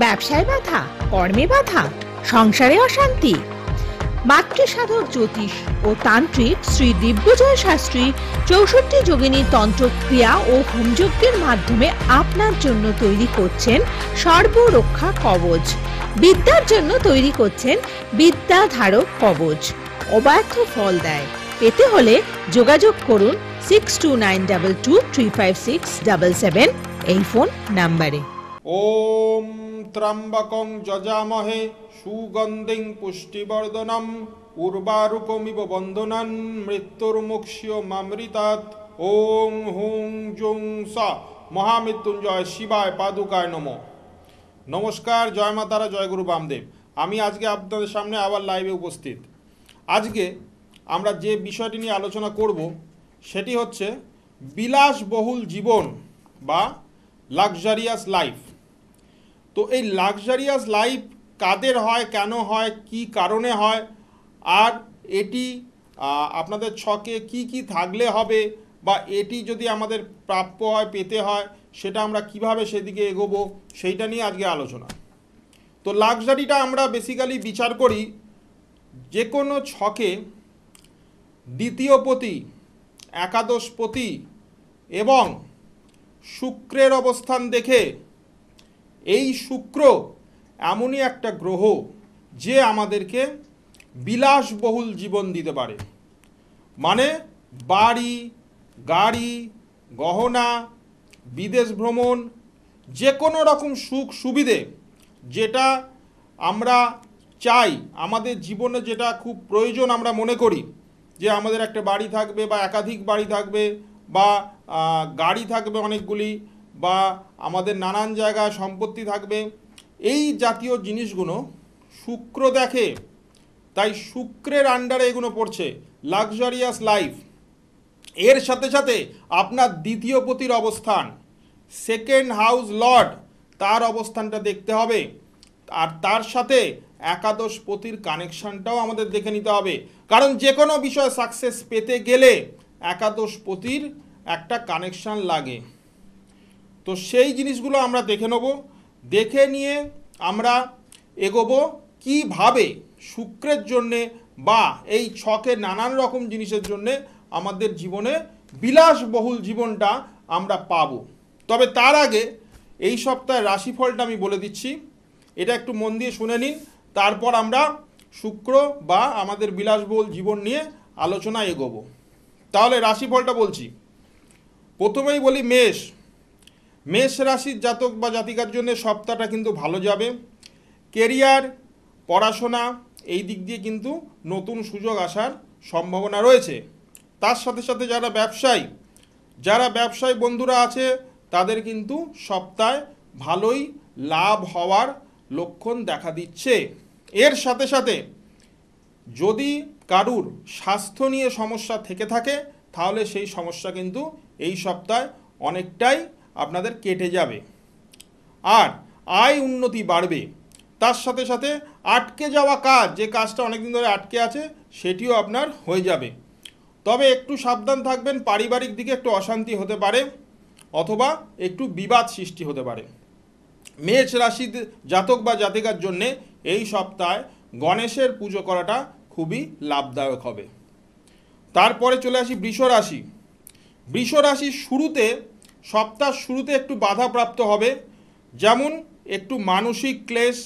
ব্যবসায় বাধা, কর্মে বাধা, সংসারে অশান্তি? মাতৃসাধক জ্যোতিষ ও তান্ত্রিক শ্রী দিব্যজয় শাস্ত্রী 64 যোগিনী তন্ত্র ক্রিয়া ও হোমযজ্ঞের মাধ্যমে আপনার জন্য তৈরি করছেন সর্বরক্ষা কবচ। বিদ্যার জন্য তৈরি করছেন বিদ্যাধারক কবচ। অব্যর্থ ফল দেয়। পেতে হলে যোগাযোগ করুন 6292235677 এই ফোন নাম্বারে। ওম ত্র্যম্বকং যজামহে সুগন্ধিং পুষ্টিবর্ধনম উর্বারুকমিব বন্ধনান মৃত্যুর্মুক্ষ্যমামৃতাৎ। ওং হুং জুং সা মহামৃত্যুঞ্জয় শিবায় পাদুকায় নমঃ। নমস্কার, জয় মা তারা, জয় গুরু বামদেব। আমি আজকে আপনাদের সামনে আবার লাইভে উপস্থিত। আজকে আমরা যে বিষয়টি নিয়ে আলোচনা করব সেটি হচ্ছে বিলাসবহুল জীবন বা লাক্সারিয়াস লাইফ। তো এই লাক্সারিয়াস লাইফ কাদের হয়, কেন হয়, কি কারণে হয়, আর এটি আপনাদের ছকে কি কি থাকলে হবে, বা এটি যদি আমাদের প্রাপ্য হয়, পেতে হয়, সেটা আমরা কিভাবে সেদিকে এগোবো, সেইটা নিয়ে আজকে আলোচনা। তো লাক্সারিটা আমরা বেসিক্যালি বিচার করি যে কোনো ছকে দ্বিতীয়পতি, একাদশপতি এবং শুক্রের অবস্থান দেখে। এই শুক্র এমনই একটা গ্রহ যে আমাদেরকে বিলাসবহুল জীবন দিতে পারে। মানে বাড়ি, গাড়ি, গহনা, বিদেশ ভ্রমণ, যে কোনো রকম সুখ সুবিধে যেটা আমরা চাই, আমাদের জীবনে যেটা খুব প্রয়োজন আমরা মনে করি, যে আমাদের একটা বাড়ি থাকবে বা একাধিক বাড়ি থাকবে বা গাড়ি থাকবে অনেকগুলি, বা আমাদের নানান জায়গায় সম্পত্তি থাকবে, এই জাতীয় জিনিসগুলো শুক্র দেখে। তাই শুক্রের আন্ডারে এগুলো পড়ছে লাক্সারিয়াস লাইফ। এর সাথে সাথে আপনার দ্বিতীয় পতির অবস্থান, সেকেন্ড হাউস লর্ড, তার অবস্থানটা দেখতে হবে। আর তার সাথে একাদশ পতির কানেকশানটাও আমাদের দেখে নিতে হবে, কারণ যে কোনো বিষয়ে সাকসেস পেতে গেলে একাদশ পতির একটা কানেকশান লাগে। তো সেই জিনিসগুলো আমরা দেখে নেব। দেখে নিয়ে আমরা এগোবো কিভাবে শুক্রের জন্যে বা এই ছকে নানান রকম জিনিসের জন্যে আমাদের জীবনে বিলাসবহুল জীবনটা আমরা পাব। তবে তার আগে এই সপ্তাহের রাশিফলটা আমি বলে দিচ্ছি, এটা একটু মন দিয়ে শুনে নিন, তারপর আমরা শুক্র বা আমাদের বিলাসবহুল জীবন নিয়ে আলোচনা এগোবো। তাহলে রাশিফলটা বলছি। প্রথমেই বলি মেষ রাশির জাতক বা জাতিকার জন্য সপ্তাহটা কিন্তু ভালো যাবে। কেরিয়ার, পড়াশোনা, এই দিক দিয়ে কিন্তু নতুন সুযোগ আসার সম্ভাবনা রয়েছে। তার সাথে সাথে যারা ব্যবসায়ী বন্ধুরা আছে তাদের কিন্তু সপ্তাহে ভালোই লাভ হওয়ার লক্ষণ দেখা দিচ্ছে। এর সাথে সাথে যদি কারুর স্বাস্থ্য নিয়ে সমস্যা থেকে থাকে তাহলে সেই সমস্যা কিন্তু এই সপ্তাহে অনেকটাই আপনাদের কেটে যাবে। আর আয় উন্নতি বাড়বে। তার সাথে সাথে আটকে যাওয়া কাজ, যে কাজটা অনেকদিন ধরে আটকে আছে, সেটিও আপনার হয়ে যাবে। তবে একটু সাবধান থাকবেন, পারিবারিক দিকে একটু অশান্তি হতে পারে অথবা একটু বিবাদ সৃষ্টি হতে পারে। মেষ রাশির জাতক বা জাতিকার জন্যে এই সপ্তাহে গণেশের পুজো করাটা খুবই লাভদায়ক হবে। তারপরে চলে আসি বৃষ রাশির শুরুতে, সপ্তাহ শুরুতে একটু বাধাপ্রাপ্ত হবে, যেমন একটু মানসিক ক্লেশ,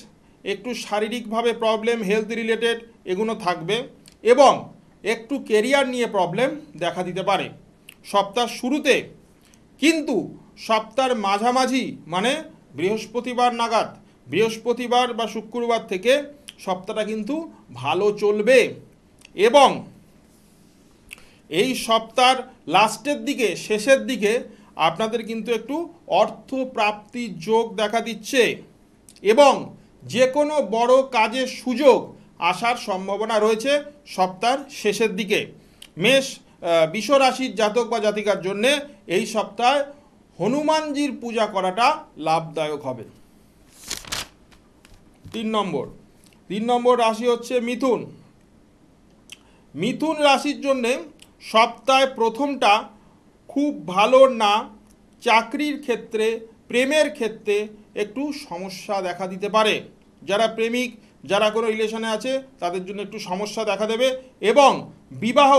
একটু শারীরিকভাবে প্রবলেম, হেলথ রিলেটেড এগুলো থাকবে, এবং একটু কেরিয়ার নিয়ে প্রবলেম দেখা দিতে পারে সপ্তাহ শুরুতে। কিন্তু সপ্তাহের মাঝামাঝি মানে বৃহস্পতিবার বা শুক্রবার থেকে সপ্তাহটা কিন্তু ভালো চলবে, এবং এই সপ্তাহের লাস্টের দিকে, শেষের দিকে আপনাদের কিন্তু একটু অর্থ প্রাপ্তির যোগ দেখা দিচ্ছে, এবং যে কোনো বড় কাজের সুযোগ আসার সম্ভাবনা রয়েছে সপ্তাহের শেষের দিকে। বৃষ রাশির জাতক বা জাতিকার জন্যে এই সপ্তাহে হনুমানজির পূজা করাটা লাভদায়ক হবে। 3 নম্বর রাশি হচ্ছে মিথুন রাশির জন্যে সপ্তাহে প্রথমটা খুব ভালো না। চাকরির ক্ষেত্রে, প্রেমের ক্ষেত্রে একটু সমস্যা দেখা দিতে পারে। যারা প্রেমিক, যারা কোনো রিলেশনে আছে তাদের জন্য একটু সমস্যা দেখা দেবে। এবং বিবাহ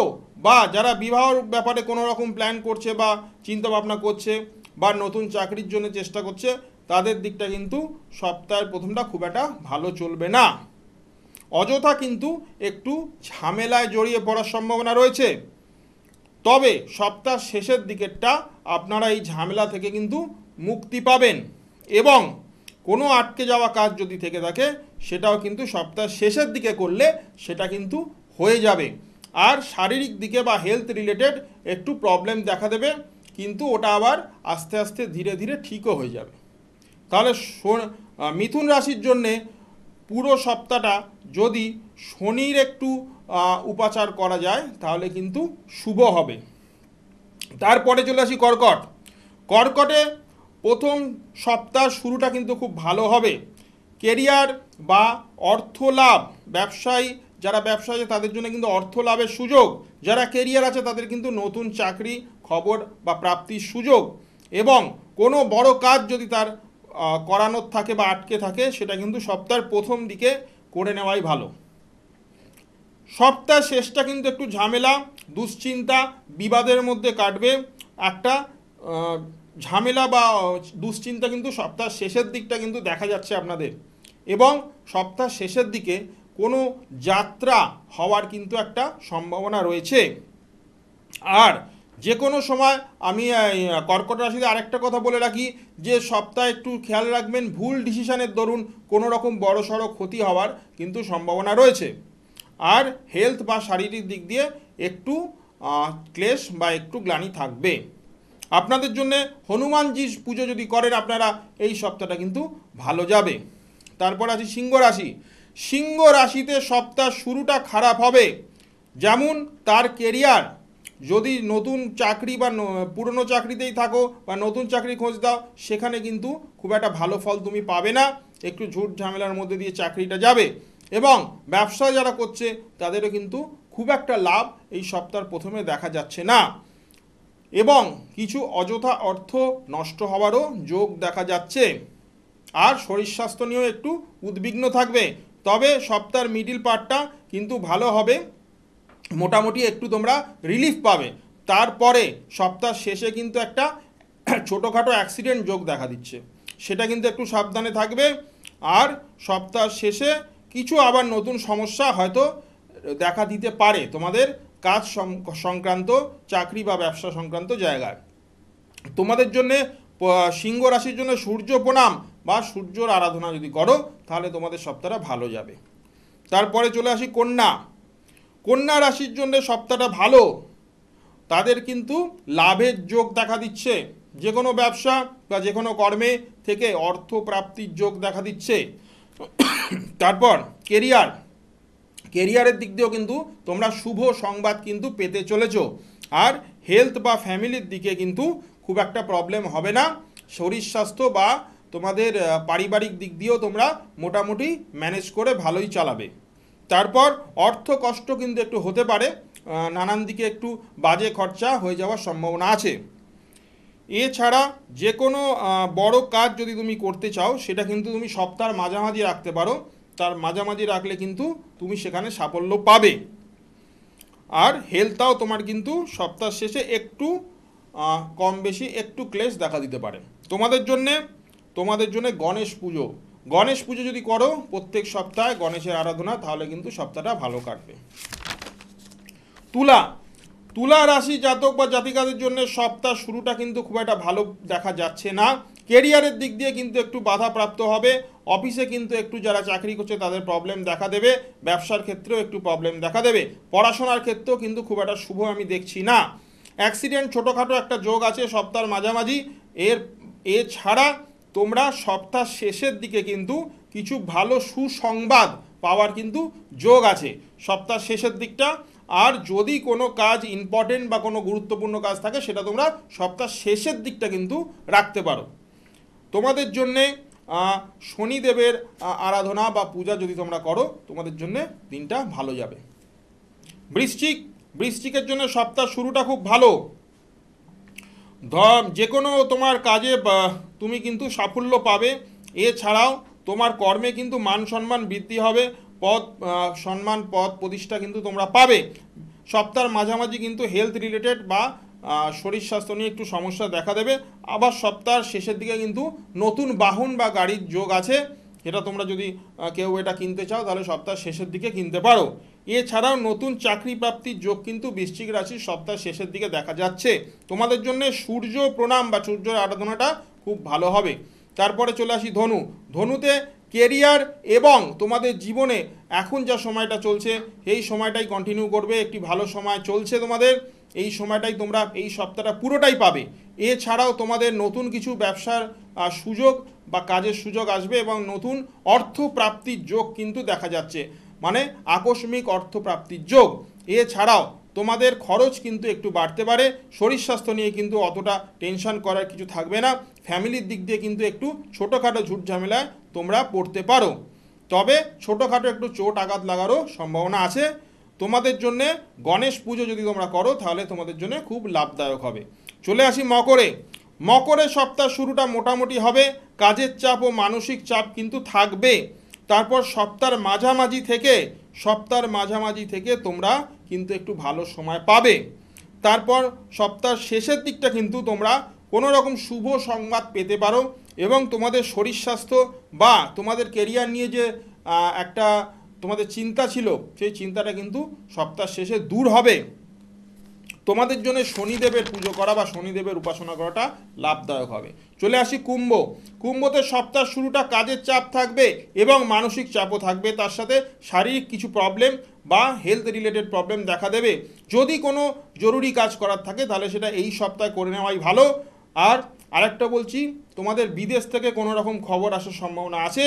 বা যারা বিবাহর ব্যাপারে কোনো রকম প্ল্যান করছে বা চিন্তা ভাবনা করছে বা নতুন চাকরির জন্য চেষ্টা করছে, তাদের দিকটা কিন্তু সপ্তাহের প্রথমটা খুব একটা ভালো চলবে না। অযথা কিন্তু একটু ঝামেলায় জড়িয়ে পড়ার সম্ভাবনা রয়েছে। তবে সপ্তাহ শেষের দিকেরটা আপনারা এই ঝামেলা থেকে কিন্তু মুক্তি পাবেন এবং কোনো আটকে যাওয়া কাজ যদি থেকে থাকে সেটাও কিন্তু সপ্তাহ শেষের দিকে করলে সেটা কিন্তু হয়ে যাবে। আর শারীরিক দিকে বা হেলথ রিলেটেড একটু প্রবলেম দেখা দেবে, কিন্তু ওটা আবার আস্তে আস্তে ধীরে ধীরে ঠিকও হয়ে যাবে। তাহলে মিথুন রাশির জন্যে পুরো সপ্তাহটা যদি শনির একটু উপাচার করা যায় তাহলে কিন্তু শুভ হবে। তারপরে চলে আসি কর্কট। কর্কটে প্রথম সপ্তাহ শুরুটা কিন্তু খুব ভালো হবে। কেরিয়ার বা অর্থ লাভ, ব্যবসায়ী যারা ব্যবসায়ী তাদের জন্য কিন্তু অর্থ লাভের সুযোগ, যারা কেরিয়ার আছে তাদের কিন্তু নতুন চাকরি খবর বা প্রাপ্তির সুযোগ, এবং কোনো বড় কাজ যদি তার করানোর থাকে বা আটকে থাকে সেটা কিন্তু সপ্তাহের প্রথম দিকে করে নেওয়াই ভালো। সপ্তাহ শেষটা কিন্তু একটু ঝামেলা, দুশ্চিন্তা, বিবাদের মধ্যে কাটবে। একটা ঝামেলা বা দুশ্চিন্তা কিন্তু সপ্তাহ শেষের দিকটা কিন্তু দেখা যাচ্ছে আপনাদের, এবং সপ্তাহ শেষের দিকে কোনো যাত্রা হওয়ার কিন্তু একটা সম্ভাবনা রয়েছে। আর যে কোনো সময় আমি কর্কট রাশিতে আরেকটা কথা বলে রাখি যে সপ্তাহে একটু খেয়াল রাখবেন, ভুল ডিসিশনের দরুন কোনো রকম বড়সড় ক্ষতি হওয়ার কিন্তু সম্ভাবনা রয়েছে। আর হেলথ বা শারীরিক দিক দিয়ে একটু ক্লেশ বা একটু গ্লানি থাকবে। আপনাদের জন্য হনুমানজি পুজো যদি করেন আপনারা এই সপ্তাহটা কিন্তু ভালো যাবে। তারপর আছে সিংহ রাশি। সিংহ রাশিতে সপ্তাহ শুরুটা খারাপ হবে। যেমন তার কেরিয়ার, যদি নতুন চাকরি বা পুরনো চাকরিতেই থাকো বা নতুন চাকরি খোঁজ দাও সেখানে কিন্তু খুব একটা ভালো ফল তুমি পাবে না, একটু ঝুট ঝামেলার মধ্যে দিয়ে চাকরিটা যাবে। এবং ব্যবসা যারা করছে তাদেরও কিন্তু খুব একটা লাভ এই সপ্তাহের প্রথমে দেখা যাচ্ছে না, এবং কিছু অযথা অর্থ নষ্ট হওয়ারও যোগ দেখা যাচ্ছে। আর শরীর স্বাস্থ্য নিয়েও একটু উদ্বিগ্ন থাকবে। তবে সপ্তাহের মিডিল পার্টটা কিন্তু ভালো হবে, মোটামুটি একটু তোমরা রিলিফ পাবে। তারপরে সপ্তাহ শেষে কিন্তু একটা ছোটোখাটো অ্যাক্সিডেন্ট যোগ দেখা দিচ্ছে, সেটা কিন্তু একটু সাবধানে থাকবে। আর সপ্তাহ শেষে কিছু আবার নতুন সমস্যা হয়তো দেখা দিতে পারে তোমাদের কাজ সংক্রান্ত, চাকরি বা ব্যবসা সংক্রান্ত জায়গায়। তোমাদের জন্যে সিংহ রাশির জন্য সূর্য প্রণাম বা সূর্যর আরাধনা যদি করো তাহলে তোমাদের সপ্তাহটা ভালো যাবে। তারপরে চলে আসি কন্যা। কন্যা রাশির জন্য সপ্তাহটা ভালো, তাদের কিন্তু লাভের যোগ দেখা দিচ্ছে। যে কোনো ব্যবসা বা যে কোনো কর্মে থেকে অর্থ প্রাপ্তির যোগ দেখা দিচ্ছে। তারপর কেরিয়ারের দিক দিয়েও কিন্তু তোমরা শুভ সংবাদ কিন্তু পেতে চলেছ। আর হেলথ বা ফ্যামিলির দিকে কিন্তু খুব একটা প্রবলেম হবে না। শরীর স্বাস্থ্য বা তোমাদের পারিবারিক দিক দিয়েও তোমরা মোটামুটি ম্যানেজ করে ভালোই চালাবে। তারপর অর্থ কষ্ট কিন্তু একটু হতে পারে, নানান দিকে একটু বাজে খরচা হয়ে যাওয়ার সম্ভাবনা আছে। এছাড়া যে কোনো বড় কাজ যদি তুমি করতে চাও সেটা কিন্তু তুমি সপ্তাহের মাঝামাঝি রাখতে পারো, তার মাঝামাঝি রাখলে কিন্তু তুমি সেখানে সাফল্য পাবে। আর হেলথটাও তোমার কিন্তু সপ্তাহ শেষে একটু কম বেশি একটু ক্লেশ দেখা দিতে পারে। তোমাদের জন্যে গণেশ পুজো যদি করো প্রত্যেক সপ্তাহে গণেশের আরাধনা, তাহলে কিন্তু সপ্তাহটা ভালো কাটবে। তুলা রাশি জাতক বা জাতিকাদের জন্য সপ্তাহ শুরুটা কিন্তু খুব একটা ভালো দেখা যাচ্ছে না। কেরিয়ারের দিক দিয়ে কিন্তু একটু বাধাপ্রাপ্ত হবে। অফিসে কিন্তু একটু যারা চাকরি করছে তাদের প্রবলেম দেখা দেবে, ব্যবসার ক্ষেত্রেও একটু প্রবলেম দেখা দেবে। পড়াশোনার ক্ষেত্রেও কিন্তু খুব একটা শুভ আমি দেখছি না। অ্যাক্সিডেন্ট ছোটোখাটো একটা যোগ আছে সপ্তাহের মাঝামাঝি। এছাড়া তোমরা সপ্তাহ শেষের দিকে কিন্তু কিছু ভালো সুসংবাদ পাওয়ার কিন্তু যোগ আছে সপ্তাহ শেষের দিকটা। আর যদি কোনো কাজ ইম্পর্টেন্ট বা কোনো গুরুত্বপূর্ণ কাজ থাকে সেটা তোমরা সপ্তাহ শেষের দিকটা কিন্তু রাখতে পারো। তোমাদের জন্যে শনিদেবের আরাধনা বা পূজা যদি তোমরা করো তোমাদের জন্য দিনটা ভালো যাবে। বৃশ্চিকের জন্য সপ্তাহ শুরুটা খুব ভালো। যে কোনো তোমার কাজে তুমি কিন্তু সাফল্য পাবে। এছাড়াও তোমার কর্মে কিন্তু মান সম্মান বৃদ্ধি হবে, পদ সম্মান পদ প্রতিষ্ঠা কিন্তু তোমরা পাবে। সপ্তাহের মাঝামাঝি কিন্তু হেলথ রিলেটেড বা শরীর স্বাস্থ্য নিয়ে একটু সমস্যা দেখা দেবে। আবার সপ্তাহের শেষের দিকে কিন্তু নতুন বাহন বা গাড়ির যোগ আছে, এটা তোমরা যদি কেউ এটা কিনতে চাও তাহলে সপ্তাহের শেষের দিকে কিনতে পারো। এছাড়াও নতুন চাকরি প্রাপ্তির যোগ কিন্তু বৃশ্চিক রাশির সপ্তাহের শেষের দিকে দেখা যাচ্ছে। তোমাদের জন্য সূর্য প্রণাম বা সূর্যের আরাধনাটা খুব ভালো হবে। তারপরে চলে আসি ধনু। ধনুতে কেরিয়ার এবং তোমাদের জীবনে এখন যা সময়টা চলছে এই সময়টাই কন্টিনিউ করবে, একটি ভালো সময় চলছে তোমাদের, এই সময়টাই তোমরা এই সপ্তাহটা পুরোটাই পাবে। এছাড়াও তোমাদের নতুন কিছু ব্যবসার সুযোগ বা কাজের সুযোগ আসবে এবং নতুন অর্থ প্রাপ্তির যোগ কিন্তু দেখা যাচ্ছে, মানে আকস্মিক অর্থ প্রাপ্তির যোগ। এছাড়াও তোমাদের খরচ কিন্তু একটু বাড়তে পারে, শরীর স্বাস্থ্য নিয়ে কিন্তু অতটা টেনশন করার কিছু থাকবে না। ফ্যামিলির দিক দিয়ে কিন্তু একটু ছোটোখাটো ঝুট ঝামেলায় তোমরা পড়তে পারো, তবে ছোটোখাটো একটু চোট আঘাত লাগারও সম্ভাবনা আছে। তোমাদের জন্যে গণেশ পুজো যদি তোমরা করো তাহলে তোমাদের জন্য খুব লাভদায়ক হবে। চলে আসি মকরে। মকরের সপ্তাহ শুরুটা মোটামুটি হবে, কাজের চাপ ও মানসিক চাপ কিন্তু থাকবে। তারপর সপ্তাহের মাঝামাঝি থেকে তোমরা কিন্তু একটু ভালো সময় পাবে। তারপর সপ্তাহের শেষের দিকটা কিন্তু তোমরা কোনো রকম শুভ সংবাদ পেতে পারো এবং তোমাদের শরীর স্বাস্থ্য বা তোমাদের কেরিয়ার নিয়ে যে একটা তোমাদের চিন্তা ছিল সেই চিন্তাটা কিন্তু সপ্তাহ শেষে দূর হবে। তোমাদের জন্য শনিদেবের পুজো করা বা শনিদেবের উপাসনা করাটা লাভদায়ক হবে। চলে আসি কুম্ভ। কুম্ভতে সপ্তাহ শুরুটা কাজের চাপ থাকবে এবং মানসিক চাপও থাকবে, তার সাথে শারীরিক কিছু প্রবলেম বা হেলথ রিলেটেড প্রবলেম দেখা দেবে। যদি কোনো জরুরি কাজ করার থাকে তাহলে সেটা এই সপ্তাহে করে নেওয়াই ভালো। আর আরেকটা বলছি, তোমাদের বিদেশ থেকে কোনো রকম খবর আসার সম্ভাবনা আছে।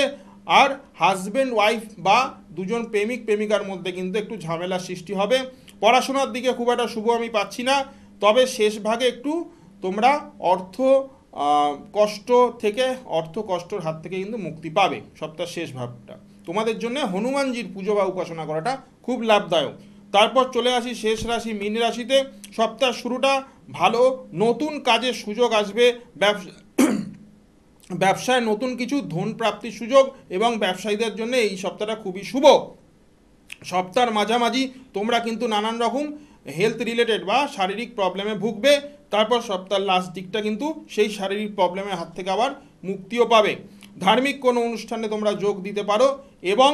আর হাজব্যান্ড ওয়াইফ বা দুজন প্রেমিক প্রেমিকার মধ্যে কিন্তু একটু ঝামেলার সৃষ্টি হবে। পড়াশোনার দিকে খুব একটা শুভ আমি পাচ্ছি না, তবে শেষ ভাগে একটু তোমরা অর্থ কষ্টর হাত থেকে কিন্তু মুক্তি পাবে সপ্তাহের শেষ ভাগটা। তোমাদের জন্য হনুমানজির পুজো বা উপাসনা করাটা খুব লাভদায়ক। তারপর চলে আসি শেষ রাশি মীন রাশিতে। সপ্তাহ শুরুটা ভালো, নতুন কাজের সুযোগ আসবে, ব্যবসায় নতুন কিছু ধন প্রাপ্তির সুযোগ এবং ব্যবসায়ীদের জন্য এই সপ্তাহটা খুবই শুভ। সপ্তাহের মাঝামাঝি তোমরা কিন্তু নানান রকম হেলথ রিলেটেড বা শারীরিক প্রবলেমে ভুগবে। তারপর সপ্তাহের লাস্ট দিকটা কিন্তু সেই শারীরিক প্রবলেমের হাত থেকে আবার মুক্তিও পাবে। ধার্মিক কোনো অনুষ্ঠানে তোমরা যোগ দিতে পারো এবং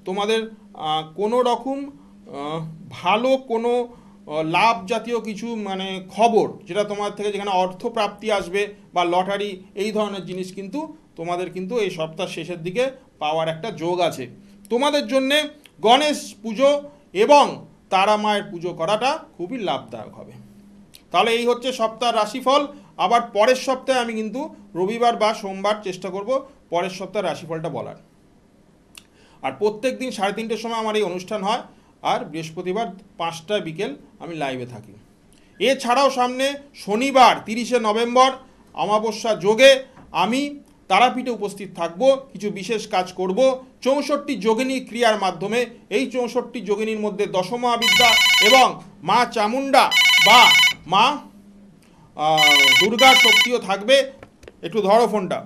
তোমাদের কোনো রকম ভালো কোনো লাভ জাতীয় কিছু মানে খবর যেটা তোমার থেকে যেখানে অর্থপ্রাপ্তি আসবে বা লটারি এই ধরনের জিনিস কিন্তু তোমাদের কিন্তু এই সপ্তাহ শেষের দিকে পাওয়ার একটা যোগ আছে। তোমাদের জন্যে গণেশ পুজো এবং তারা মায়ের পুজো করাটা খুবই লাভদায়ক হবে। তাহলে এই হচ্ছে সপ্তাহের রাশিফল। আবার পরের সপ্তাহে আমি কিন্তু রবিবার বা সোমবার চেষ্টা করব পরের সপ্তাহের রাশিফলটা বলার। আর প্রত্যেক দিন 3:30 সময় আমার এই অনুষ্ঠান হয়, আর বৃহস্পতিবার 5টায় বিকেল আমি লাইভে থাকি। এছাড়াও সামনে শনিবার 30শে নভেম্বর অমাবস্যা যোগে আমি তারাপীঠে উপস্থিত থাকব, কিছু বিশেষ কাজ করব 64 যোগিনী ক্রিয়ার মাধ্যমে। এই 64 যোগিনীর মধ্যে দশমহাবিদ্যা এবং মা চামুণ্ডা বা মা দুর্গার শক্তিও থাকবে। একটু ধরো ফোনটা।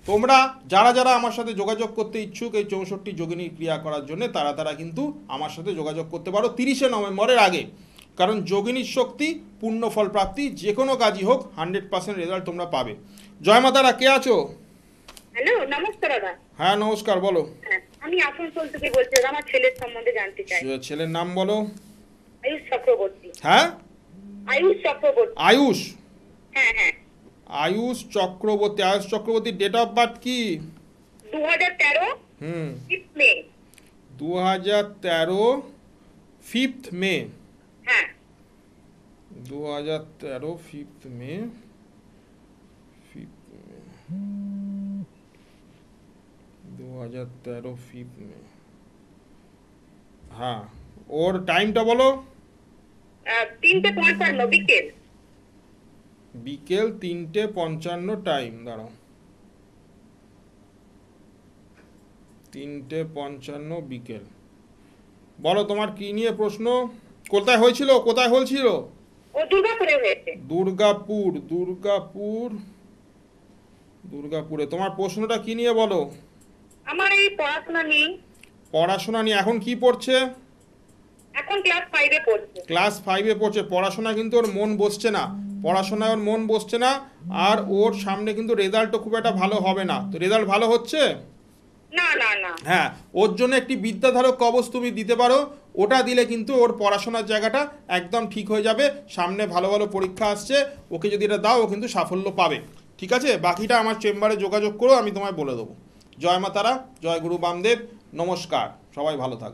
তোমরা যারা যারা আমার সাথে যোগাযোগ করতে ইচ্ছুক এই 64 যোগিনী ক্রিয়া করার জন্য তারা কিন্তু আমার সাথে যোগাযোগ করতে পারো 30শে নভেম্বরের আগে, কারণ যোগিনীর শক্তি পূর্ণ ফল প্রাপ্তি, যে কোনো কাজই হোক 100% রেজাল্ট তোমরা পাবে। জয় মাতারা, কে আছো? হ্যালো, নমস্কার দাদা। হ্যাঁ নমস্কার, বলো। আমি আসানসোল থেকে বলছি, আমার ছেলের সম্বন্ধে জানতে চাই। ছেলের নাম বলো। আয়ুষ চক্রবর্তী। হ্যাঁ, আয়ুষ চক্রবর্তী। আয়ুষ। হ্যাঁ হ্যাঁ। আয়ুষ চক্রবর্তী। আয়ুষ চক্রবর্তীর ডেট অফ বার্থ কি? 2013 5th মে। 2013 5th মে। হ্যাঁ। 2013 5th মে। 2013 5th মে। হ্যাঁ, ওর টাইমটা বলো। 3:55 বিকেল। বিকেল 3:55 টাইম। দাঁড়াও, 3:55 বিকেল। বলো তোমার কি নিয়ে প্রশ্ন? কোথায় হয়েছিল? ও দুর্গাপুরে হয়েছে। দুর্গাপুর। দুর্গাপুরে। তোমার প্রশ্নটা কি নিয়ে বলো? আমার এই পড়াশোনা নিয়ে। পড়াশোনা নিয়ে। এখন কি পড়ছে? এখন ক্লাস 5-এ পড়ছে। ক্লাস 5-এ পড়ছে। পড়াশোনা কিন্তু ওর মন বসছে না, পড়াশোনায় ওর মন বসছে না। আর ওর সামনে কিন্তু রেজাল্টও খুব একটা ভালো হবে না। তো রেজাল্ট ভালো হচ্ছে? না না না। হ্যাঁ, ওর জন্য একটি বিদ্যাধারক কবচ তুমি দিতে পারো। ওটা দিলে কিন্তু ওর পড়াশোনার জায়গাটা একদম ঠিক হয়ে যাবে। সামনে ভালো ভালো পরীক্ষা আসছে, ওকে যদি এটা দাও ও কিন্তু সাফল্য পাবে। ঠিক আছে, বাকিটা আমার চেম্বারে যোগাযোগ করো, আমি তোমায় বলে দেবো। জয় মা তারা, জয় গুরু বামদেব, নমস্কার, সবাই ভালো থাকবে।